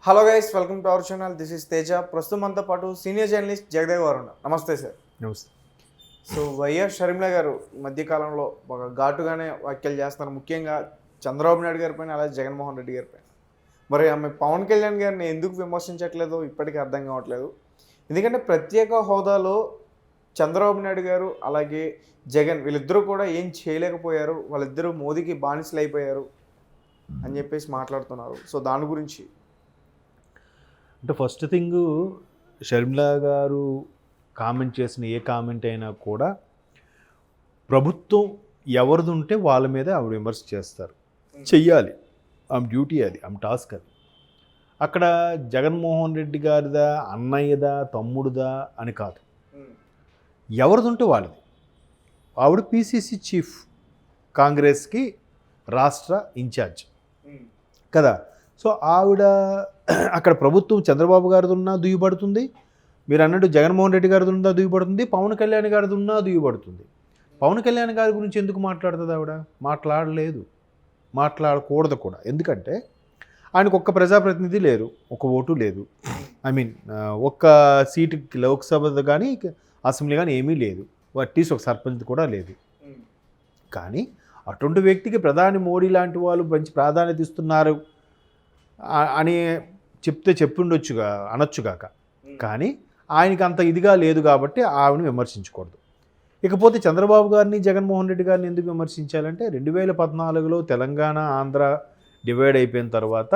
Hello guys, welcome to our channel. This is Teja. ప్రస్తుతం మనతో పాటు సీనియర్ జర్నలిస్ట్ జగదేవ్ గారు ఉన్నారు. నమస్తే సార్. నమస్తే. సో వైఎస్ షర్మిల గారు ఈ మధ్యకాలంలో ఒక ఘాటుగానే వ్యాఖ్యలు చేస్తున్నారు, ముఖ్యంగా చంద్రబాబు నాయుడు గారి పైన, అలాగే జగన్మోహన్ రెడ్డి గారి పైన. మరి ఆమె పవన్ కళ్యాణ్ గారిని ఎందుకు విమర్శించట్లేదో ఇప్పటికీ అర్థం కావట్లేదు. ఎందుకంటే ప్రత్యేక హోదాలో చంద్రబాబు నాయుడు గారు అలాగే జగన్ వీళ్ళిద్దరూ కూడా ఏం చేయలేకపోయారు, వాళ్ళిద్దరూ మోదీకి బానిసలు అయిపోయారు అని చెప్పేసి మాట్లాడుతున్నారు. సో దాని గురించి అంటే ఫస్ట్ థింగ్, షర్మిల గారు కామెంట్ చేసిన ఏ కామెంట్ అయినా కూడా ప్రభుత్వం ఎవరిది ఉంటే వాళ్ళ మీద ఆవిడ విమర్శ చేస్తారు. చెయ్యాలి, ఆమె డ్యూటీ అది, ఆమె టాస్క్ అది. అక్కడ జగన్మోహన్ రెడ్డి గారిదా, అన్నయ్యదా, తమ్ముడుదా అని కాదు, ఎవరిది ఉంటే వాళ్ళది. ఆవిడ పిసిసి చీఫ్, కాంగ్రెస్కి రాష్ట్ర ఇన్ఛార్జ్ కదా. సో ఆవిడ అక్కడ ప్రభుత్వం చంద్రబాబు గారిది ఉన్నా దుయ్యబడుతుంది, మీరు అన్నట్టు జగన్మోహన్ రెడ్డి గారిది ఉన్నా దుయ్యబడుతుంది, పవన్ కళ్యాణ్ గారిది ఉన్నా దుయ్యబడుతుంది. పవన్ కళ్యాణ్ గారి గురించి ఎందుకు మాట్లాడుతుంది ఆవిడ? మాట్లాడలేదు, మాట్లాడకూడదు కూడా. ఎందుకంటే ఆయనకు ఒక్క ప్రజాప్రతినిధి లేరు, ఒక ఓటు లేదు. ఒక్క సీటు లోక్సభ కానీ అసెంబ్లీ కానీ ఏమీ లేదు, అట్లీస్ట్ ఒక సర్పంచ్ కూడా లేదు. కానీ అటువంటి వ్యక్తికి ప్రధాని మోడీ లాంటి వాళ్ళు మంచి ప్రాధాన్యత ఇస్తున్నారు అని చెప్తే చెప్పుండొచ్చుగా, అనొచ్చుగాక. కానీ ఆయనకి అంత ఇదిగా లేదు కాబట్టి ఆవిడని విమర్శించకూడదు. ఇకపోతే చంద్రబాబు గారిని, జగన్మోహన్ రెడ్డి గారిని ఎందుకు విమర్శించాలంటే 2014లో తెలంగాణ ఆంధ్ర డివైడ్ అయిపోయిన తర్వాత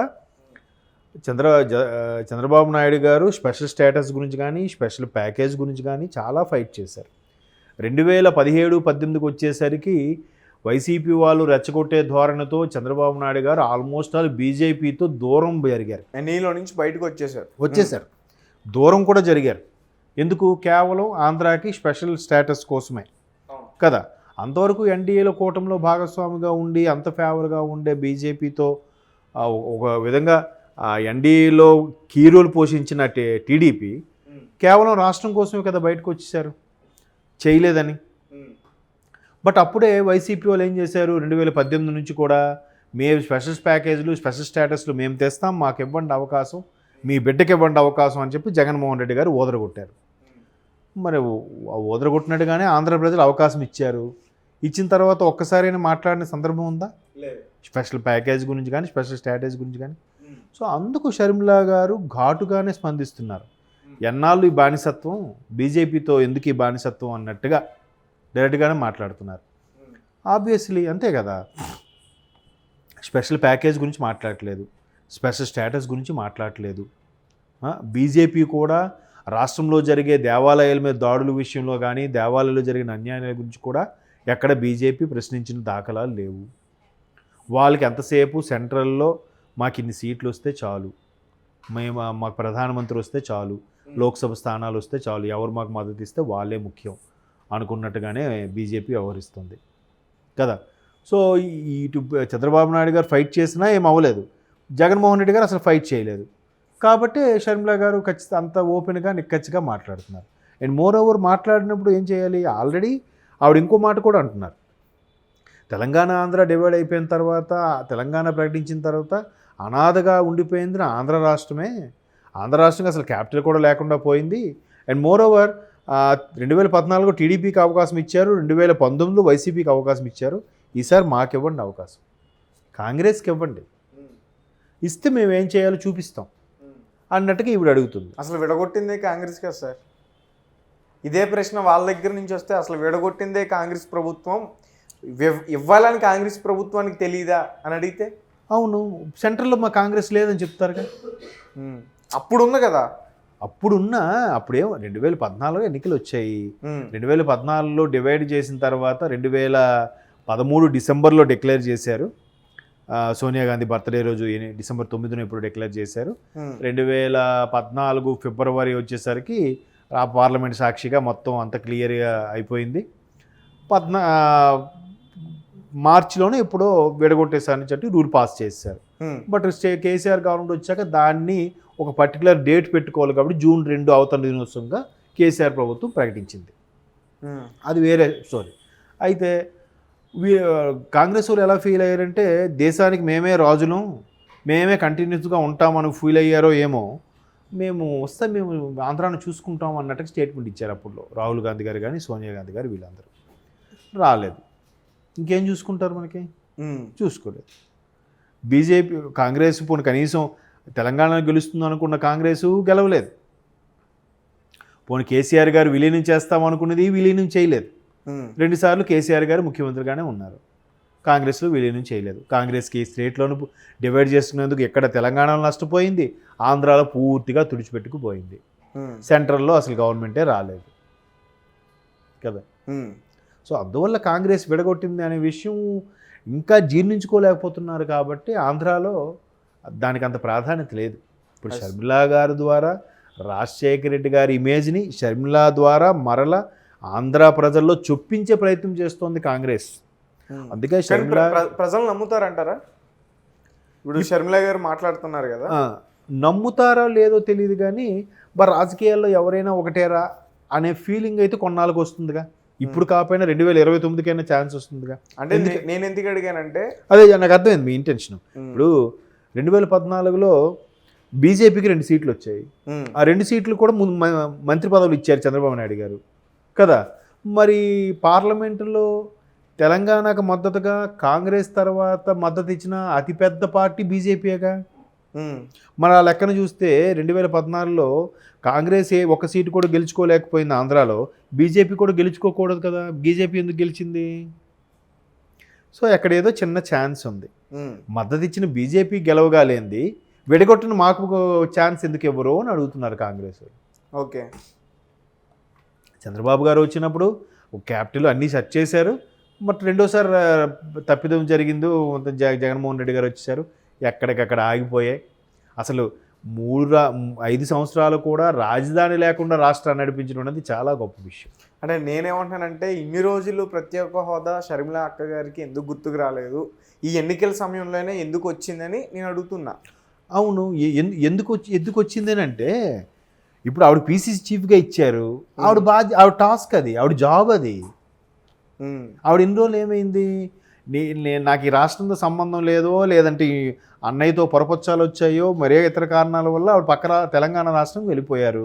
చంద్రబాబు నాయుడు గారు స్పెషల్ స్టేటస్ గురించి కానీ, స్పెషల్ ప్యాకేజ్ గురించి కానీ చాలా ఫైట్ చేశారు. 2017-18కి వచ్చేసరికి వైసీపీ వాళ్ళు రెచ్చగొట్టే ధోరణితో చంద్రబాబు నాయుడు గారు ఆల్మోస్ట్ ఆల్ బీజేపీతో దూరం జరిగారు. ఎన్నిలో నుంచి బయటకు వచ్చేసారు, దూరం కూడా జరిగారు. ఎందుకు? కేవలం ఆంధ్రాకి స్పెషల్ స్టేటస్ కోసమే కదా. అంతవరకు ఎన్డీఏలో కూటమిలో భాగస్వామిగా ఉండి అంత ఫేవర్గా ఉండే బీజేపీతో ఒక విధంగా ఎన్డీఏలో కీ రోల్ పోషించిన టీడీపీ కేవలం రాష్ట్రం కోసమే కదా బయటకు వచ్చేసారు, చేయలేదని. బట్ అప్పుడే వైసీపీ వాళ్ళు ఏం చేశారు, 2018 నుంచి కూడా మేము స్పెషల్ ప్యాకేజీలు, స్పెషల్ స్టేటస్లు మేము తెస్తాం, మాకు ఇవ్వండి అవకాశం, మీ బిడ్డకి ఇవ్వండి అవకాశం అని చెప్పి జగన్మోహన్ రెడ్డి గారు ఓదరగొట్టారు. మరి ఓదరగొట్టినట్టుగానే ఆంధ్ర ప్రజలు అవకాశం ఇచ్చారు. ఇచ్చిన తర్వాత ఒక్కసారైనా మాట్లాడిన సందర్భం ఉందా? స్పెషల్ ప్యాకేజ్ గురించి కానీ, స్పెషల్ స్టేటస్ గురించి కానీ. సో అందుకు షర్మిల గారు ఘాటుగానే స్పందిస్తున్నారు. ఎన్నాళ్ళు ఈ బానిసత్వం, బీజేపీతో ఎందుకు ఈ బానిసత్వం అన్నట్టుగా డైరెక్ట్గానే మాట్లాడుతున్నారు. ఆబ్వియస్లీ అంతే కదా. స్పెషల్ ప్యాకేజ్ గురించి మాట్లాడట్లేదు, స్పెషల్ స్టేటస్ గురించి మాట్లాడట్లేదు. బీజేపీ కూడా రాష్ట్రంలో జరిగే దేవాలయాల మీద దాడుల విషయంలో కానీ, దేవాలయాల్లో జరిగిన అన్యాయాల గురించి కూడా ఎక్కడ బీజేపీ ప్రశ్నించిన దాఖలాలు లేవు. వాళ్ళకి ఎంతసేపు సెంట్రల్లో మాకు ఇన్ని సీట్లు వస్తే చాలు, మాకు ప్రధానమంత్రి వస్తే చాలు, లోక్సభ స్థానాలు వస్తే చాలు, ఎవరు మాకు మద్దతు ఇస్తే వాళ్ళే ముఖ్యం అనుకున్నట్టుగానే బీజేపీ వ్యవహరిస్తుంది కదా. సో ఇటు చంద్రబాబు నాయుడు గారు ఫైట్ చేసినా ఏం అవ్వలేదు, జగన్మోహన్ రెడ్డి గారు అసలు ఫైట్ చేయలేదు. కాబట్టి షర్మిల గారు ఖచ్చితంగా అంత ఓపెన్గా నిక్కచ్చిగా మాట్లాడుతున్నారు. అండ్ మోర్ ఓవర్ మాట్లాడినప్పుడు ఏం చేయాలి, ఆల్రెడీ ఆవిడ ఇంకో మాట కూడా అంటున్నారు. తెలంగాణ ఆంధ్ర డివైడ్ అయిపోయిన తర్వాత, తెలంగాణ ప్రకటించిన తర్వాత అనాథగా ఉండిపోయింది ఆంధ్ర రాష్ట్రమే. ఆంధ్ర రాష్ట్రంగా అసలు క్యాపిటల్ కూడా లేకుండా పోయింది. అండ్ మోర్ ఓవర్ 2014 టీడీపీకి అవకాశం ఇచ్చారు, 2019 వైసీపీకి అవకాశం ఇచ్చారు, ఈసారి మాకు ఇవ్వండి అవకాశం, కాంగ్రెస్కి ఇవ్వండి, ఇస్తే మేము ఏం చేయాలో చూపిస్తాం అన్నట్టుగా ఈవిడ అడుగుతుంది. అసలు విడగొట్టిందే కాంగ్రెస్ కదా సార్. ఇదే ప్రశ్న వాళ్ళ దగ్గర నుంచి వస్తే, అసలు విడగొట్టిందే కాంగ్రెస్ ప్రభుత్వం, ఇవ్వాలని కాంగ్రెస్ ప్రభుత్వానికి తెలియదా అని అడిగితే, అవును సెంట్రల్లో మా కాంగ్రెస్ లేదని చెప్తారుగా. అప్పుడు ఉంది కదా, అప్పుడేమో 2014 ఎన్నికలు వచ్చాయి. 2014లో డివైడ్ చేసిన తర్వాత 2013 డిసెంబర్లో డిక్లేర్ చేశారు. సోనియా గాంధీ బర్త్డే రోజు డిసెంబర్ 9న ఇప్పుడు డిక్లేర్ చేశారు. 2014 ఫిబ్రవరి వచ్చేసరికి ఆ పార్లమెంట్ సాక్షిగా మొత్తం అంత క్లియర్గా అయిపోయింది. మార్చిలోనే ఎప్పుడో విడగొట్టేసారని చెప్పి రూల్ పాస్ చేశారు. బట్ కేసీఆర్ గవర్నమెంట్ వచ్చాక దాన్ని ఒక పర్టికులర్ డేట్ పెట్టుకోవాలి కాబట్టి జూన్ 2 అవతరణ దినోత్సవంగా కేసీఆర్ ప్రభుత్వం ప్రకటించింది. అది వేరే స్టోరీ. అయితే కాంగ్రెస్ వాళ్ళు ఎలా ఫీల్ అయ్యారంటే, దేశానికి మేమే రాజులం, మేమే కంటిన్యూస్గా ఉంటామని ఫీల్ అయ్యారో ఏమో, మేము వస్తే మేము ఆంధ్రాను చూసుకుంటాం అన్నట్టుగా స్టేట్మెంట్ ఇచ్చారు అప్పుడు రాహుల్ గాంధీ గారు కానీ సోనియా గాంధీ గారు వీళ్ళందరూ. రాలేదు. ఇంకేం చూసుకుంటారు మనకి? చూసుకోలేదు. బీజేపీ కాంగ్రెస్ పోనీ కనీసం తెలంగాణ గెలుస్తుంది అనుకున్న కాంగ్రెస్ గెలవలేదు. పోనీ కేసీఆర్ గారు విలీనం చేస్తామనుకున్నది విలీనం చేయలేదు. 2 సార్లు కేసీఆర్ గారు ముఖ్యమంత్రిగానే ఉన్నారు. కాంగ్రెస్లో విలీనం చేయలేదు. కాంగ్రెస్కి స్టేట్లోనూ డివైడ్ చేసుకునేందుకు ఎక్కడ తెలంగాణలో నష్టపోయింది, ఆంధ్రాలో పూర్తిగా తుడిచిపెట్టుకుపోయింది. సెంట్రల్లో అసలు గవర్నమెంటే రాలేదు కదా. సో అందువల్ల కాంగ్రెస్ విడగొట్టింది అనే విషయం ఇంకా జీర్ణించుకోలేకపోతున్నారు కాబట్టి ఆంధ్రాలో దానికి అంత ప్రాధాన్యత లేదు. ఇప్పుడు షర్మిలా గారి ద్వారా రాజశేఖర రెడ్డి గారి ఇమేజ్ని షర్మిలా ద్వారా మరల ఆంధ్ర ప్రజల్లో చొప్పించే ప్రయత్నం చేస్తోంది కాంగ్రెస్. అందుకే షర్మిలా ప్రజలు నమ్ముతారంటారా? ఇప్పుడు షర్మిలా గారు మాట్లాడుతున్నారు కదా, నమ్ముతారో లేదో తెలియదు కానీ మరి రాజకీయాల్లో ఎవరైనా ఒకటేరా అనే ఫీలింగ్ అయితే కొన్నాళ్ళకి వస్తుందిగా. ఇప్పుడు కాకపోయినా 2029కైనా ఛాన్స్ వస్తుందిగా. అంటే నేను ఎందుకు అడిగానంటే అదే నాకు అర్థమైంది మీ ఇంటెన్షన్. ఇప్పుడు 2014లో బీజేపీకి 2 సీట్లు వచ్చాయి. ఆ 2 సీట్లు కూడా మంత్రి పదవులు ఇచ్చారు చంద్రబాబు నాయుడు గారు కదా. మరి పార్లమెంటులో తెలంగాణకు మద్దతుగా కాంగ్రెస్ తర్వాత మద్దతు ఇచ్చిన అతిపెద్ద పార్టీ బీజేపీగా. మన ఆ లెక్కన చూస్తే 2014లో కాంగ్రెస్ ఒక సీటు కూడా గెలుచుకోలేకపోయింది ఆంధ్రాలో, బీజేపీ కూడా గెలుచుకోకూడదు కదా. బీజేపీ ఎందుకు గెలిచింది? సో అక్కడ ఏదో చిన్న ఛాన్స్ ఉంది. మద్దతు ఇచ్చిన బీజేపీ గెలవగాలేంది, విడగొట్టిన మాకు ఛాన్స్ ఎందుకు ఇవ్వరు అని అడుగుతున్నారు కాంగ్రెస్. ఓకే, చంద్రబాబు గారు వచ్చినప్పుడు క్యాపిటల్ అన్నీ సెట్ చేశారు. బట్ రెండోసారి తప్పిదం జరిగిందో జగన్మోహన్ రెడ్డి గారు వచ్చేసారు, ఎక్కడికక్కడ ఆగిపోయాయి. అసలు 5 సంవత్సరాలు కూడా రాజధాని లేకుండా రాష్ట్రాన్ని నడిపించడం అనేది చాలా గొప్ప విషయం. అంటే నేనేమంటున్నానంటే ఇన్ని రోజులు ప్రత్యేక హోదా షర్మిలా అక్క గారికి ఎందుకు గుర్తుకు రాలేదు, ఈ ఎన్నికల సమయంలోనే ఎందుకు వచ్చిందని నేను అడుగుతున్నా. అవును, ఎందుకు వచ్చిందని అంటే ఇప్పుడు ఆవిడ పీసీసీ చీఫ్గా ఇచ్చారు, ఆవిడ టాస్క్ అది, ఆవిడ జాబ్ అది. ఆవిడ ఇన్ని రోజులు ఏమైంది, నాకు ఈ రాష్ట్రంతో సంబంధం లేదో లేదంటే అన్నయ్యతో పొరపచ్చాలు వచ్చాయో మరే ఇతర కారణాల వల్ల ఆవిడ పక్క తెలంగాణ రాష్ట్రం వెళ్ళిపోయారు.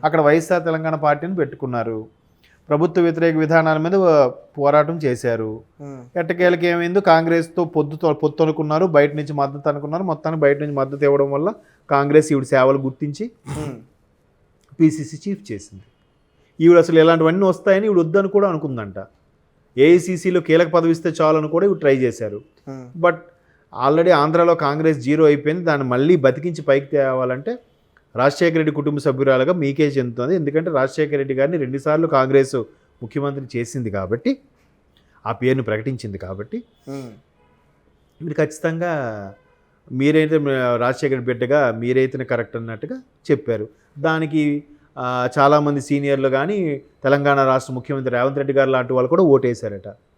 అక్కడ వైఎస్ఆర్ తెలంగాణ పార్టీని పెట్టుకున్నారు, ప్రభుత్వ వ్యతిరేక విధానాల మీద పోరాటం చేశారు. ఎట్టకేలకి ఏమైందో కాంగ్రెస్తో పొత్తు అనుకున్నారు, బయట నుంచి మద్దతు అనుకున్నారు. మొత్తానికి బయట నుంచి మద్దతు ఇవ్వడం వల్ల కాంగ్రెస్ ఈవిడ సేవలు గుర్తించి పీసీసీ చీఫ్ చేసింది. ఈవిడ అసలు ఇలాంటివన్నీ వస్తాయని ఈవిడ వద్దని కూడా అనుకుందంట. ఏఐసీసీలో కీలక పదవి ఇస్తే చాలని కూడా ఇవి ట్రై చేశారు. బట్ ఆల్రెడీ ఆంధ్రాలో కాంగ్రెస్ 0 అయిపోయింది. దాన్ని మళ్ళీ బతికించి పైకి తేవాలంటే రాజశేఖర రెడ్డి కుటుంబ సభ్యురాలుగా మీకే చెందుతుంది. ఎందుకంటే రాజశేఖర రెడ్డి గారిని 2 సార్లు కాంగ్రెస్ ముఖ్యమంత్రి చేసింది కాబట్టి, ఆ పేరును ప్రకటించింది కాబట్టి మీరు ఖచ్చితంగా మీరైతే రాజశేఖర బిడ్డగా మీరైతేనే కరెక్ట్ అన్నట్టుగా చెప్పారు. దానికి చాలామంది సీనియర్లు కానీ తెలంగాణ రాష్ట్ర ముఖ్యమంత్రి రేవంత్ రెడ్డి గారు లాంటి వాళ్ళు కూడా ఓటేశారట.